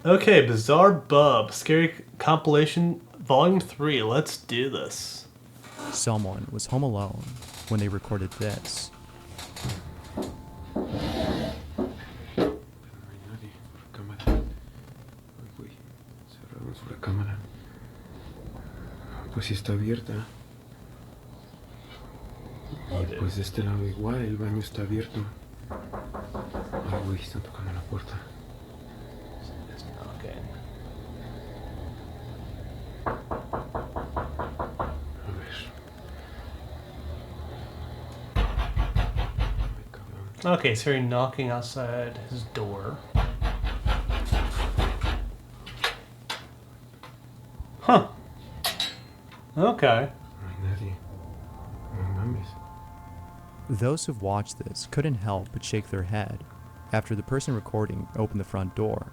Okay, BizzareBub, Scary Compilation Volume 3. Let's do this. Someone was home alone when they recorded this. No hay nadie por la cámara. Ay, güey, cerramos la cámara. Pues sí está abierta. Y pues de este lado igual, el baño está abierto. Ay, güey, están tocando la puerta. A ver. Ay, cabrón. Okay, so you're knocking outside his door. Huh. Okay. No hay nadie. No mames. Those who've watched this couldn't help but shake their head after the person recording opened the front door.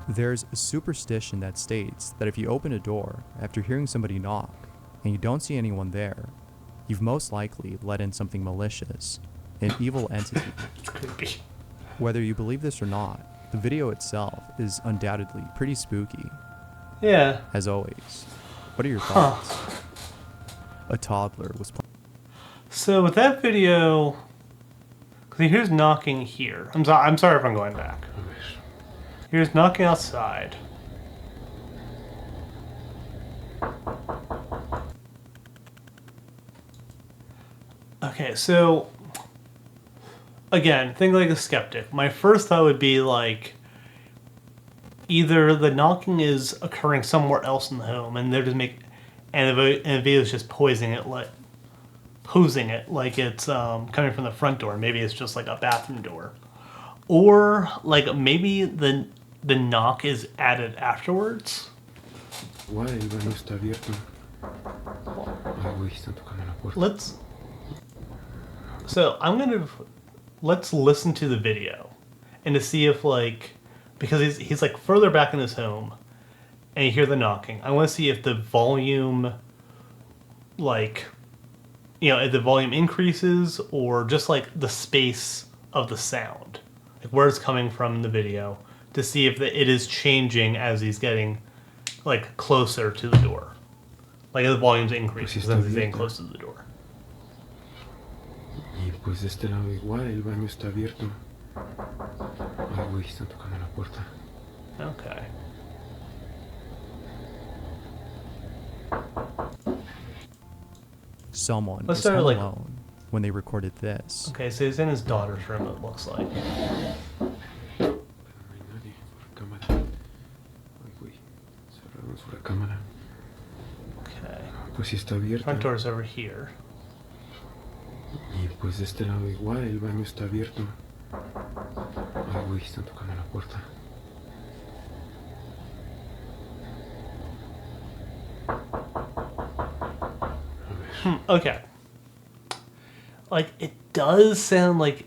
There's a superstition that states that if you open a door after hearing somebody knock and you don't see anyone there, you've most likely let in something malicious, an evil entity. It's creepy. Whether you believe this or not, the video itself is undoubtedly pretty spooky. Yeah. As always, what are your thoughts? A toddler was playing. So with that video, because here's knocking here. I'm sorry if I'm going back. A ver. Here's knocking outside. Okay, so again, think like a skeptic. My first thought would be like either the knocking is occurring somewhere else in the home, and they're just and the video is just posing it like it's coming from the front door. Maybe it's just like a bathroom door, or like maybe the knock is added afterwards. Igual, el baño está abierto. Ay, güey, están tocando la puerta. Let's listen to the video and to see if like, because he's like further back in his home and you hear the knocking. I want to see if the volume, like, if the volume increases or just like the space of the sound, like where it's coming from in the video, to see if it is changing as he's getting like closer to the door. Like the volume's increasing as he's getting close to the door. Y pues de este lado igual, el baño está abierto. Ay, güey, están tocando la puerta. Okay. Someone Let's was start, home like- alone when they recorded this. Okay, so he's in his daughter's room, it looks like. Pero no hay nadie por la cámara. Ay, güey, cerramos la cámara. Okay. Pues sí está abierta. Front door's over here. Y pues de este lado igual, el baño está abierto. Ay, güey, están tocando la puerta. A ver. Okay. Like, it does sound like...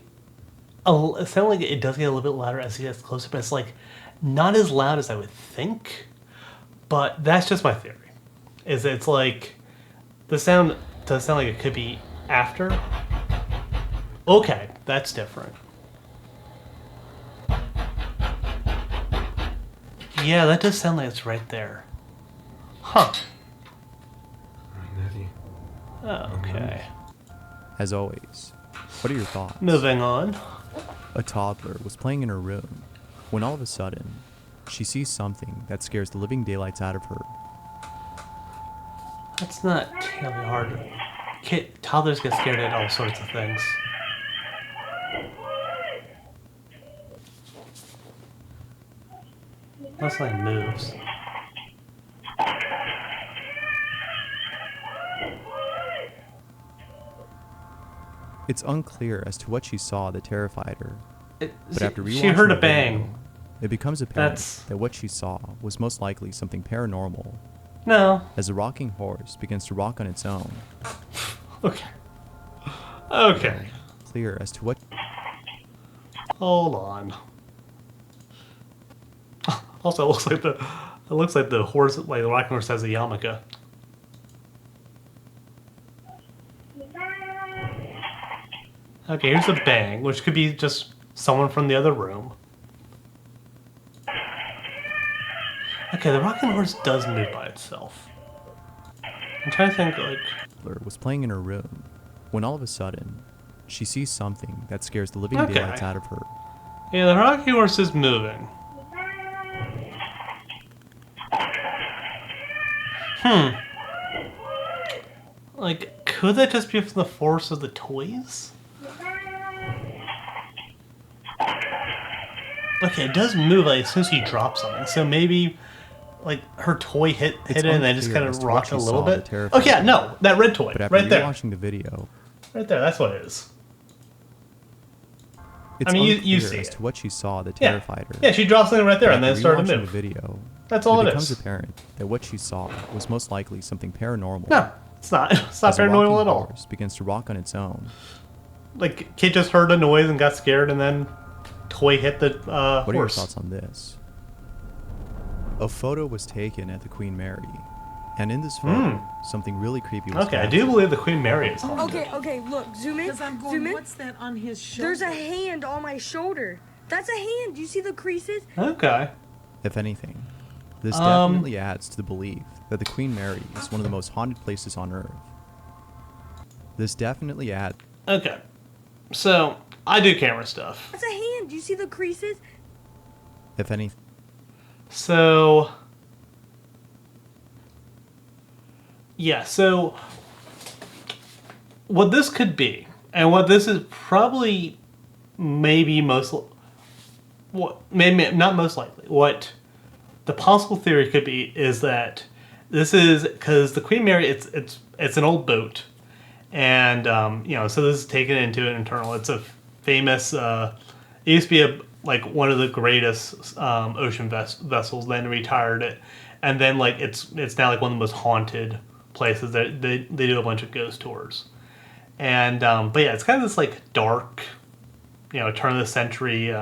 it does get a little bit louder as he gets closer, but it's like not as loud as I would think. But that's just my theory. It's like the sound does sound like it could be after. Okay, that's different. Yeah, that does sound like it's right there. Huh. No hay nadie. Oh, okay. As always, what are your thoughts? Moving on. A toddler was playing in her room when all of a sudden, she sees something that scares the living daylights out of her. That's not terribly hard. Toddlers get scared at all sorts of things. That's like moves. It's unclear as to what she saw that terrified her, but after She rewatching heard a the video, bang. it becomes apparent That's- that what she saw was most likely something paranormal, No. as the rocking horse begins to rock on its own. Okay. Okay. Clear as to what Hold on. Also, it looks like the horse, like the rocking horse, has a yarmulke. Okay, here's a bang, which could be just someone from the other room. Okay, the rocking horse does move by itself. I'm trying to think, like... was playing in her room when all of a sudden she sees something that scares the living Okay. daylights out of her. Yeah, the rocking horse is moving. Like, could that just be from the force of the toys? Okay, it does move like as soon as you drop something, so maybe like her toy hit it and then just kind of rocked a little bit. Oh yeah, no, that red toy, But after right there, watching the video, right there, that's what it is. it's I mean, you unclear see as it. to what she saw that terrified her. Yeah, she dropped something right there and then it started to Rewatching move. the video, That's all it it becomes is. apparent that what she saw was most likely something paranormal. No, it's not. It's not As a rocking paranormal at all. horse begins to rock on its own. Like, kid just heard a noise and got scared, and then toy hit the What are your horse. thoughts on this? A photo was taken at the Queen Mary, and in this photo, something really creepy was Okay, I captured. do believe the Queen Mary is haunted. Okay, look, zoom in. Because I'm going, Zoom in. what's that on his shoulder? There's a hand on my shoulder. That's a hand. Do you see the creases? Okay. If anything, this definitely adds to the belief that the Queen Mary is one of the most haunted places on Earth. This definitely adds... Okay. So, I do camera stuff. That's a hand. Do you see the creases? If anything... So... Yeah, so... What this could be, and what this is probably maybe most... What, maybe not most likely. What the possible theory could be is that this is... Because the Queen Mary, it's an old boat. And, so this is taken into an internal. It's a famous, it used to be like one of the greatest ocean vessels, then retired it. And then like it's now like one of the most haunted places that they do a bunch of ghost tours. And, but yeah, it's kind of this like dark, turn of the century,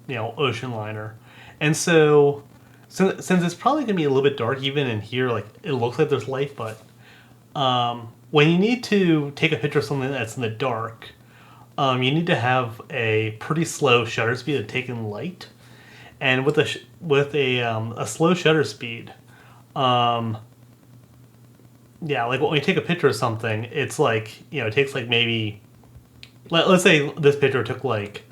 ocean liner. And so, since it's probably going to be a little bit dark even in here, like it looks like there's light, but, when you need to take a picture of something that's in the dark, you need to have a pretty slow shutter speed to take in light, and with a slow shutter speed, like when you take a picture of something, it's like it takes like maybe, let's say this picture took like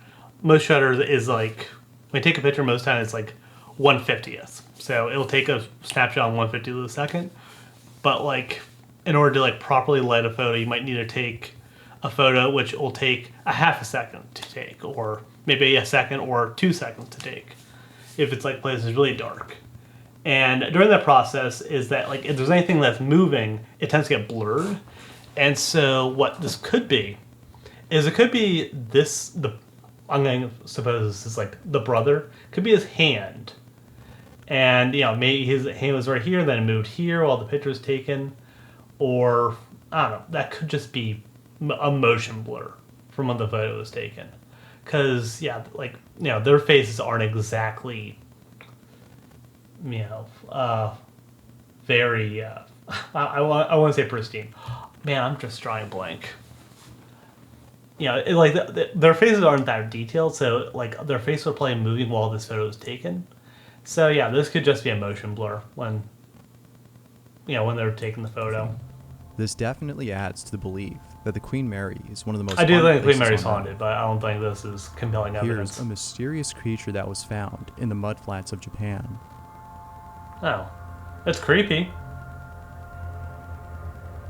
most shutters is like when you take a picture most times it's like 1/50th, so it'll take a snapshot on 1/50th of a second, but like. In order to like properly light a photo, you might need to take a photo which will take a half a second to take, or maybe a second or 2 seconds to take, if it's like places really dark. And during that process is that like if there's anything that's moving, it tends to get blurred. And so what this could be is it could be this I'm going to suppose this is like the brother, could be his hand, and maybe his hand was right here, then it moved here while the picture was taken. Or, I don't know, that could just be a motion blur from when the photo was taken. Because, their faces aren't exactly, very, I want to say pristine. Man, I'm just drawing a blank. Their faces aren't that detailed, so, like, their faces are probably moving while this photo was taken. So, yeah, this could just be a motion blur when they're taking the photo. This definitely adds to the belief that the Queen Mary is one of the most I do think the Queen places Mary's on Earth. haunted, but I don't think this is compelling evidence. Here's a mysterious creature that was found in the mudflats of Japan. Oh. That's creepy.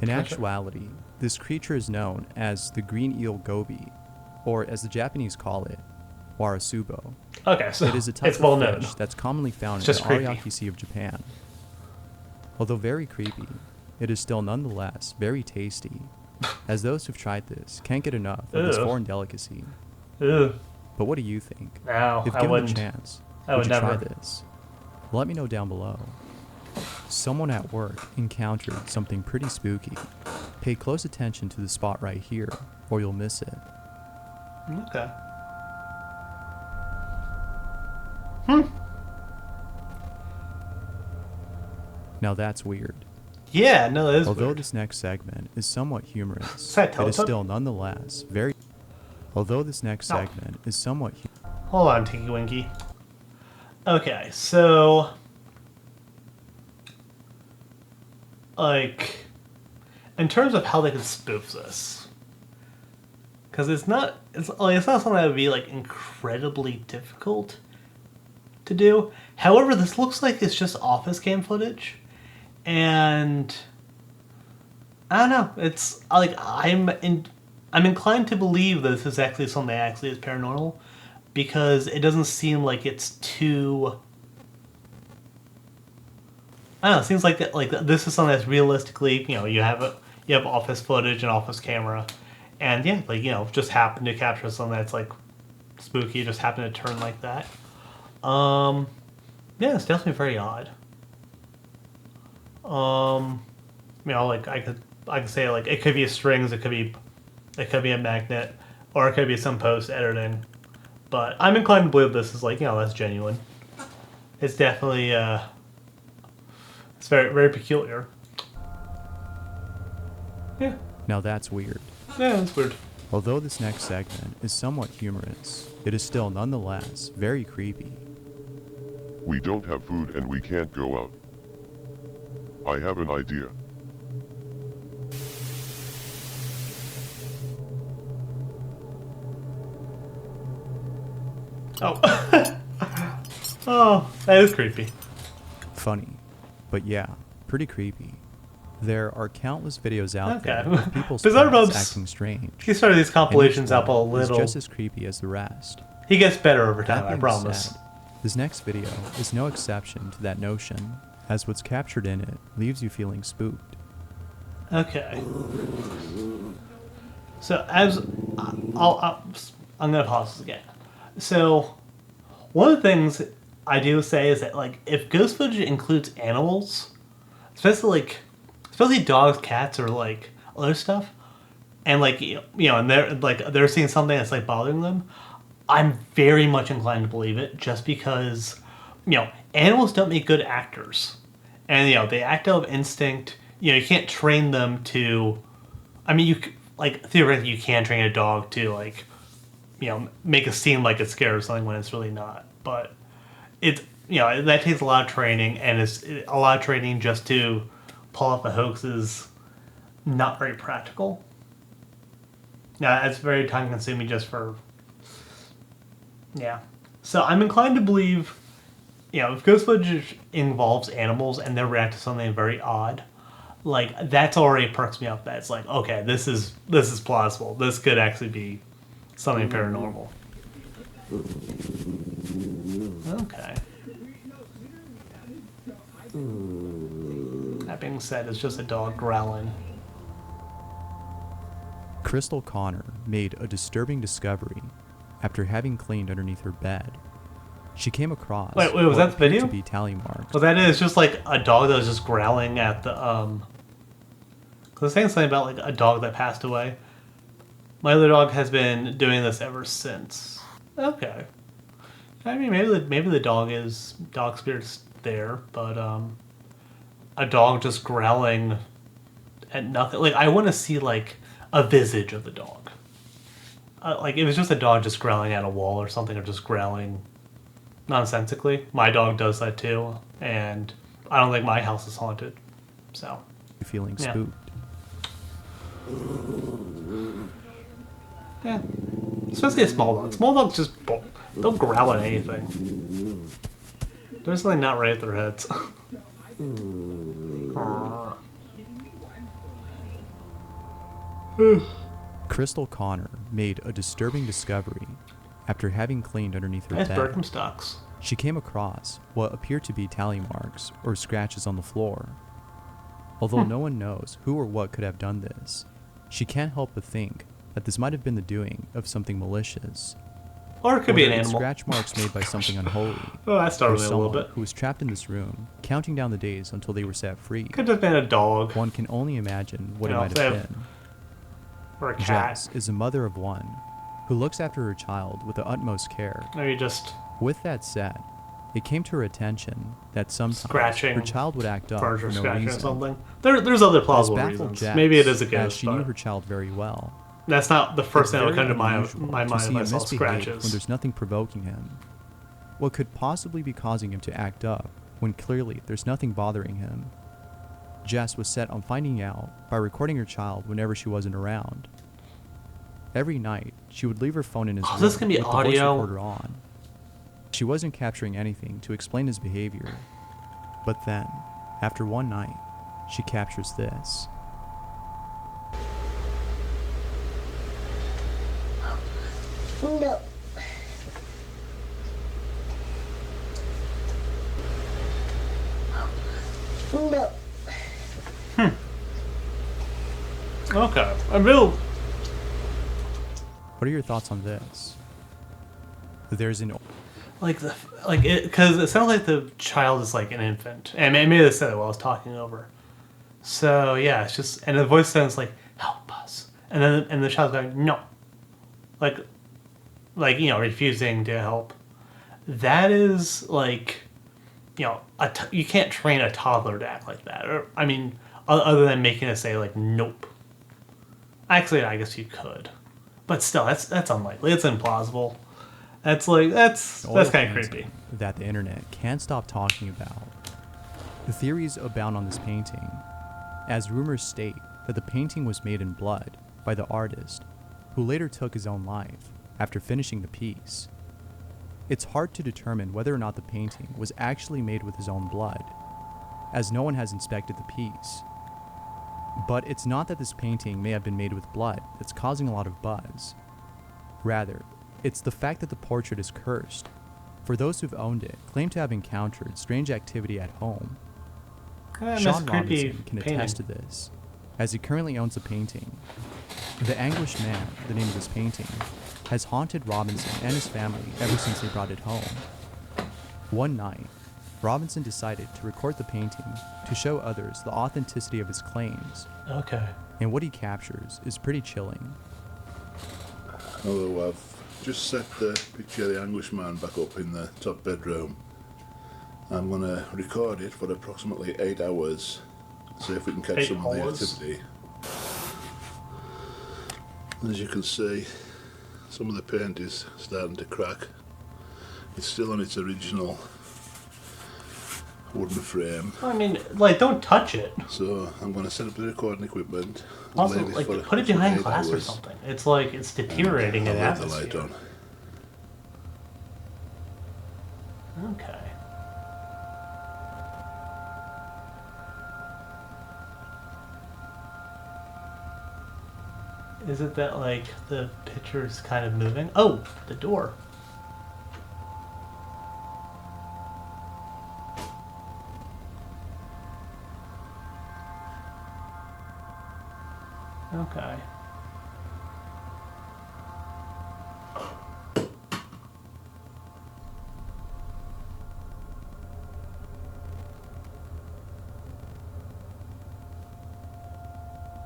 In actuality, this creature is known as the green eel goby, or as the Japanese call it, warasubo. Okay, so It is a type it's well of known. fish that's commonly found It's in just the creepy. Ariake Sea of Japan. Although very creepy, it is still nonetheless very tasty, as those who've tried this can't get enough of this Ew. foreign delicacy. Ugh. But what do you think? No, If I given wouldn't. a chance, I would would you try never. this? Let me know down below. Someone at work encountered something pretty spooky. Pay close attention to the spot right here, or you'll miss it. Okay. Now that's weird. Yeah, no, that is Although weird. this next segment is somewhat humorous, that it is Teletubby? still nonetheless very... Although this next No. segment is somewhat... Hold on, Tinky Winky. Okay, so... like, in terms of how they could spoof this, because it's not something that would be like incredibly difficult to do. However, this looks like it's just office cam footage, and I don't know. It's like I'm inclined to believe that this is actually something that actually is paranormal, because it doesn't seem like it's too. I don't know. It seems like this is something that's realistically, you have office footage and office camera, and yeah, just happen to capture something that's like spooky, just happen to turn like that. Yeah, it's definitely very odd. I could say like it could be strings, it could be a magnet, or it could be some post editing. But I'm inclined to believe this is like, that's genuine. It's definitely it's very, very peculiar. Yeah. Now that's weird. Yeah, that's weird. Although this next segment is somewhat humorous, it is still nonetheless very creepy. We don't have food and we can't go out. I have an idea. Oh. Oh, that is creepy. Funny, but yeah, pretty creepy. There are countless videos out Okay. there of people's BizzareBub's- pets acting strange. He started these compilations And up a each one is little. just as creepy as the rest. He gets better over time, That I being promise. said, this next video is no exception to that notion, as what's captured in it leaves you feeling spooked. Okay. So I'm gonna pause this again. So one of the things I do say is that like if ghost footage includes animals, especially dogs, cats, or like other stuff, and like and they're seeing something that's like bothering them, I'm very much inclined to believe it, just because animals don't make good actors, and they act out of instinct. You can't train them to. I mean, theoretically you can train a dog to like make it seem like it's scared of something when it's really not, but it's that takes a lot of training, and it's a lot of training just to pull off a hoax is not very practical. Now it's very time consuming just for so I'm inclined to believe if ghost footage involves animals and they react to something very odd, like that's already perks me up. That's like, okay, this is plausible, this could actually be something paranormal. Okay. That being said, it's just a dog growling. Crystal Connor made a disturbing discovery after having cleaned underneath her bed. She came across Wait, was what that the appeared video? to be tally marks. Well, that is just like a dog that was just growling at the Cause saying something about like a dog that passed away. My other dog has been doing this ever since. Okay. I mean, maybe the dog spirit's there, but a dog just growling at nothing. Like I want to see like a visage of the dog. Like if it's just a dog just growling at a wall or something, or just growling nonsensically. My dog does that too, and I don't think my house is haunted. So. Feeling Yeah. spooked. Yeah. Especially a small dog. Small dogs just don't growl at anything. There's something not right at their heads. Crystal Connor made a disturbing discovery after having cleaned underneath her Nice bed. Birkenstocks. She came across what appeared to be tally marks or scratches on the floor. Although no one knows who or what could have done this, she can't help but think that this might have been the doing of something malicious. Or it could be an Whether it's animal. scratch marks made by something unholy, Oh, that or startled me a little someone bit. who was trapped in this room, counting down the days until they were set free. Could have been a dog One can only imagine what You it know, might they have have- been. or a cat. Jess is a mother of one who looks after her child with the utmost care. Maybe just With that said, it came to her attention that sometimes Scratching her child would act up birds for or no scratching or reason. something. There's other This plausible baffled reasons. Jess, Maybe it is a as ghost, she knew but her child very well. that's not the first thing that would Very come to unusual my to mind see if I him saw misbehave when scratches. there's nothing provoking him. What could possibly be causing him to act up when clearly there's nothing bothering him? Jess was set on finding out by recording her child whenever she wasn't around. Every night, she would leave her phone in his room this can be with the audio. voice recorder on. She wasn't capturing anything to explain his behavior. But then, after one night, she captures this. No. No. Okay. I real. What are your thoughts on this? There's an Because it sounds like the child is like an infant, and maybe they said it while I was talking over. So yeah, it's just, and the voice sounds like "help us," and the child's going no, like refusing to help. That is like, you can't train a toddler to act like that, or I mean, other than making it say like nope. Actually, I guess you could, but still, that's unlikely. It's implausible. That's kind of creepy. That the internet can't stop talking about. The theories abound on this painting, as rumors state that the painting was made in blood by the artist, who later took his own life after finishing the piece. It's hard to determine whether or not the painting was actually made with his own blood, as no one has inspected the piece. But it's not that this painting may have been made with blood that's causing a lot of buzz. Rather, it's the fact that the portrait is cursed. For those who've owned it, claim to have encountered strange activity at home. Sean Robinson can attest to this, as he currently owns a painting. The Anguished Man, the name of this painting, has haunted Robinson and his family ever since they brought it home. One night, Robinson decided to record the painting to show others the authenticity of his claims. Okay. And what he captures is pretty chilling. Although I've just set the picture of the Anguished Man back up in the top bedroom. I'm going to record it for approximately 8 hours, see if we can catch some of the activity. As you can see, some of the paint is starting to crack. It's still on its original wooden frame. I mean, don't touch it. So I'm going to set up the recording equipment. Also, put it behind glass or something. It's it's deteriorating in I'll leave the atmosphere. light on. Okay. Is it that the picture's kind of moving? Oh, the door. Okay.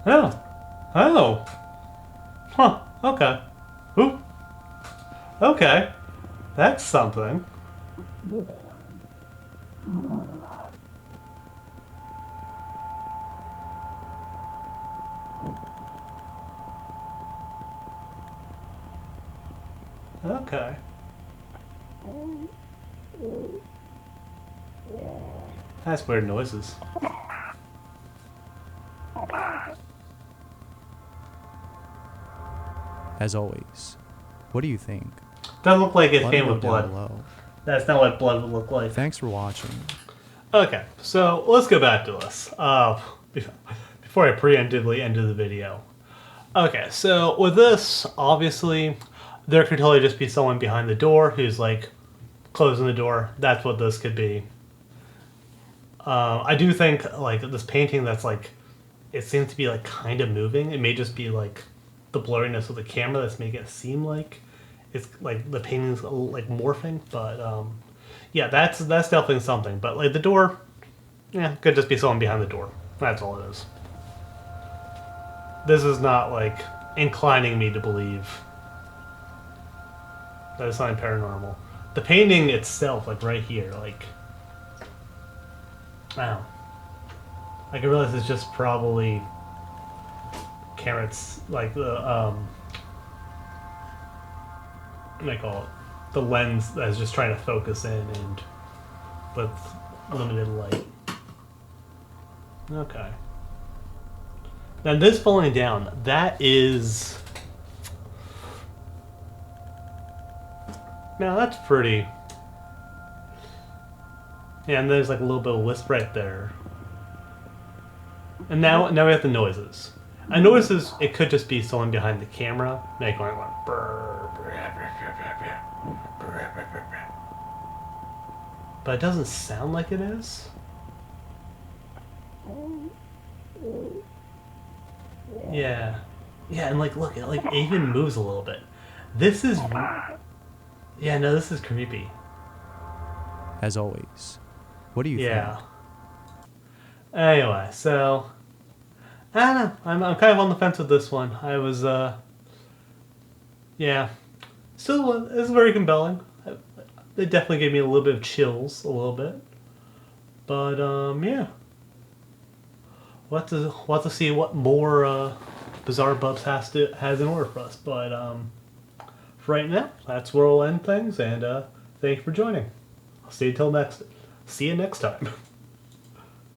Oh. Oh. Huh. Okay. Oop. Okay. That's something. Okay. That's weird noises. As always, what do you think? Doesn't look like it Let me came know with down blood. below. That's not what blood would look like. Thanks for watching. Okay, so let's go back to this. Before I preemptively ended the video. Okay, so with this, obviously, there could totally just be someone behind the door who's closing the door. That's what this could be. I do think this painting that's it seems to be kind of moving. It may just be the blurriness of the camera that's making it seem like it's the painting's morphing. But yeah, that's definitely something. But the door, yeah, could just be someone behind the door. That's all it is. This is not inclining me to believe that it's something paranormal. The painting itself, right here, wow. I can realize it's just probably carrots, the what do I call it? The lens that's just trying to focus in and with limited light. Okay. Now this falling down, that is... Now that's pretty... Yeah, and there's like a little bit of wisp right there. And now we have the noises. I notice it could just be someone behind the camera making like but it doesn't sound like it is. Yeah. Yeah, and like look, it even moves a little bit. This is yeah, no, this is creepy. As always, what do you think? Anyway, so I don't know. I'm kind of on the fence with this one. I was yeah. Still, it's very compelling. It definitely gave me a little bit of chills, a little bit. But yeah. We'll have to see what more BizzareBubs has in order for us. But for right now, that's where we'll end things. And thank you for joining. I'll see you next time.